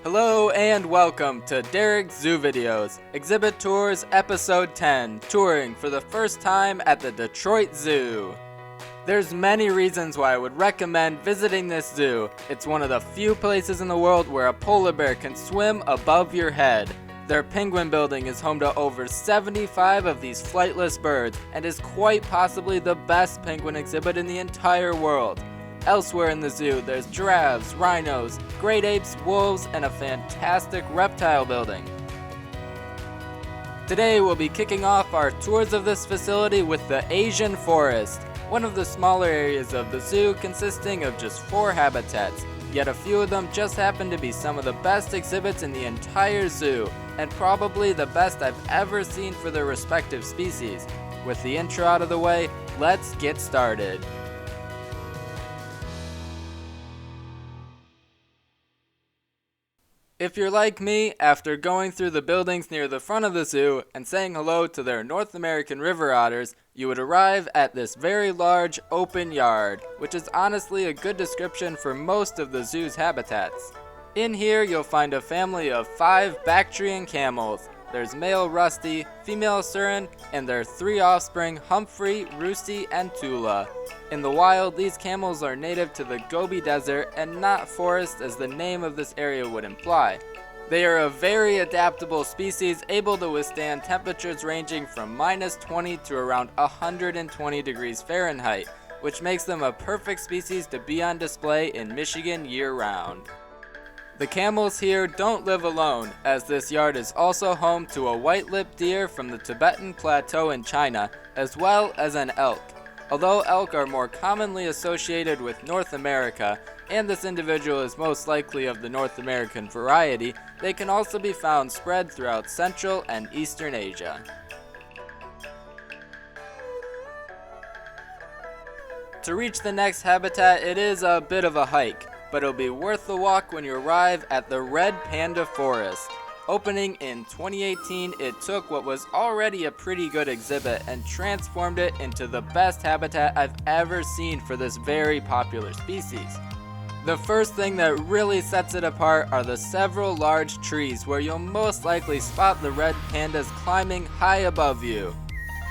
Hello and welcome to Derek's Zoo Videos, Exhibit Tours Episode 10, touring for the first time at the Detroit Zoo. There's many reasons why I would recommend visiting this zoo. It's one of the few places in the world where a polar bear can swim above your head. Their penguin building is home to over 75 of these flightless birds and is quite possibly the best penguin exhibit in the entire world. Elsewhere in the zoo, there's giraffes, rhinos, great apes, wolves, and a fantastic reptile building. Today we'll be kicking off our tours of this facility with the Asian Forest, one of the smaller areas of the zoo consisting of just 4 habitats, yet a few of them just happen to be some of the best exhibits in the entire zoo, and probably the best I've ever seen for their respective species. With the intro out of the way, let's get started. If you're like me, after going through the buildings near the front of the zoo and saying hello to their North American river otters, you would arrive at this very large open yard, which is honestly a good description for most of the zoo's habitats. In here you'll find a family of 5 Bactrian camels. There's male Rusty, female Surin, and their 3 offspring Humphrey, Roosty, and Tula. In the wild, these camels are native to the Gobi Desert and not forest as the name of this area would imply. They are a very adaptable species able to withstand temperatures ranging from -20 to around 120 degrees Fahrenheit, which makes them a perfect species to be on display in Michigan year-round. The camels here don't live alone, as this yard is also home to a white-lipped deer from the Tibetan Plateau in China, as well as an elk. Although elk are more commonly associated with North America, and this individual is most likely of the North American variety, they can also be found spread throughout Central and Eastern Asia. To reach the next habitat, it is a bit of a hike, but it'll be worth the walk when you arrive at the Red Panda Forest. Opening in 2018, it took what was already a pretty good exhibit and transformed it into the best habitat I've ever seen for this very popular species. The first thing that really sets it apart are the several large trees where you'll most likely spot the red pandas climbing high above you.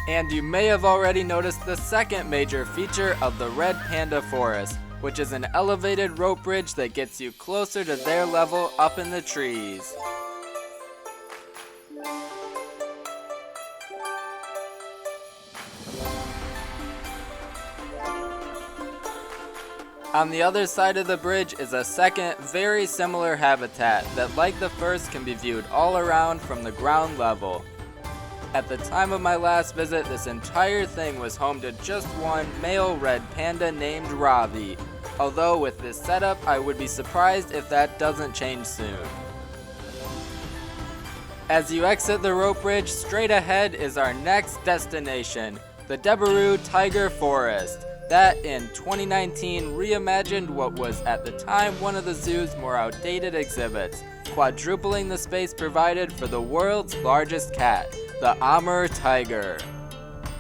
And you may have already noticed the second major feature of the Red Panda Forest, which is an elevated rope bridge that gets you closer to their level up in the trees. On the other side of the bridge is a second, very similar habitat that, like the first, can be viewed all around from the ground level. At the time of my last visit, this entire thing was home to just one male red panda named Ravi. Although with this setup, I would be surprised if that doesn't change soon. As you exit the rope bridge, straight ahead is our next destination, the Devereaux Tiger Forest. That in 2019 reimagined what was at the time one of the zoo's more outdated exhibits, quadrupling the space provided for the world's largest cat, the Amur Tiger.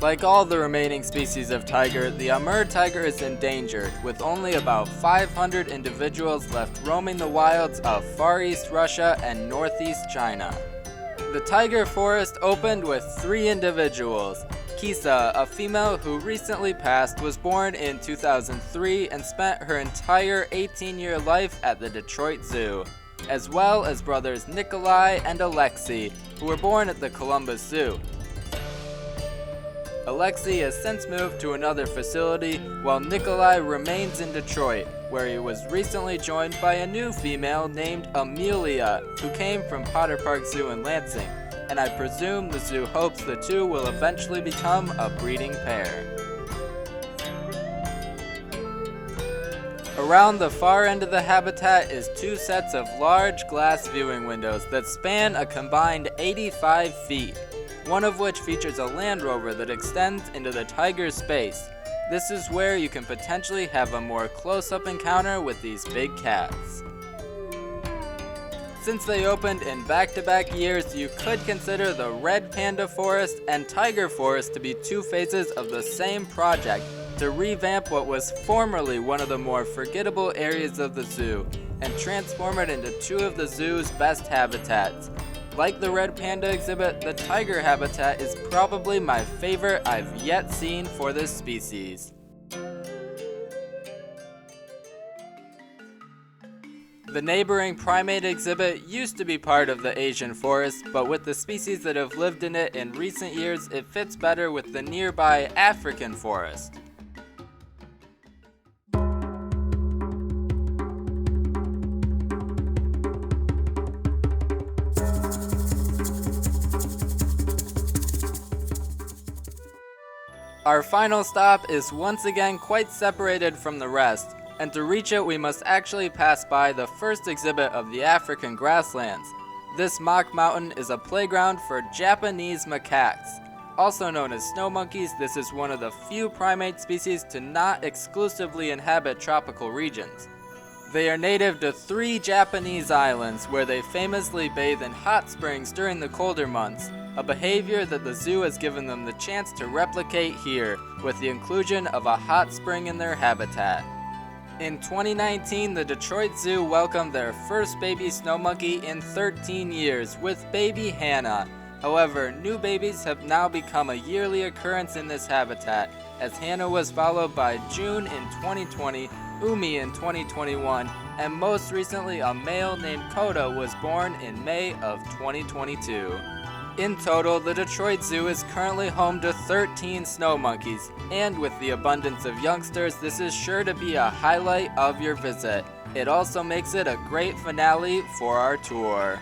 Like all the remaining species of tiger, the Amur Tiger is endangered, with only about 500 individuals left roaming the wilds of Far East Russia and Northeast China. The Tiger Forest opened with 3 individuals. Kisa, a female who recently passed, was born in 2003 and spent her entire 18-year life at the Detroit Zoo, as well as brothers Nikolai and Alexei, who were born at the Columbus Zoo. Alexei has since moved to another facility, while Nikolai remains in Detroit, where he was recently joined by a new female named Amelia, who came from Potter Park Zoo in Lansing, and I presume the zoo hopes the two will eventually become a breeding pair. Around the far end of the habitat is 2 sets of large glass viewing windows that span a combined 85 feet. One of which features a Land Rover that extends into the tiger's space. This is where you can potentially have a more close-up encounter with these big cats. Since they opened in back-to-back years, you could consider the Red Panda Forest and Tiger Forest to be 2 phases of the same project to revamp what was formerly one of the more forgettable areas of the zoo, and transform it into two of the zoo's best habitats. Like the red panda exhibit, the tiger habitat is probably my favorite I've yet seen for this species. The neighboring primate exhibit used to be part of the Asian forest, but with the species that have lived in it in recent years, it fits better with the nearby African forest. Our final stop is once again quite separated from the rest, and to reach it we must actually pass by the first exhibit of the African grasslands. This mock mountain is a playground for Japanese macaques. Also known as snow monkeys, this is one of the few primate species to not exclusively inhabit tropical regions. They are native to 3 Japanese islands where they famously bathe in hot springs during the colder months, a behavior that the zoo has given them the chance to replicate here with the inclusion of a hot spring in their habitat. In 2019, the Detroit Zoo welcomed their first baby snow monkey in 13 years with baby Hannah. However, new babies have now become a yearly occurrence in this habitat, as Hannah was followed by June in 2020, Umi in 2021, and most recently a male named Koda was born in May of 2022. In total, the Detroit Zoo is currently home to 13 snow monkeys, and with the abundance of youngsters, this is sure to be a highlight of your visit. It also makes it a great finale for our tour.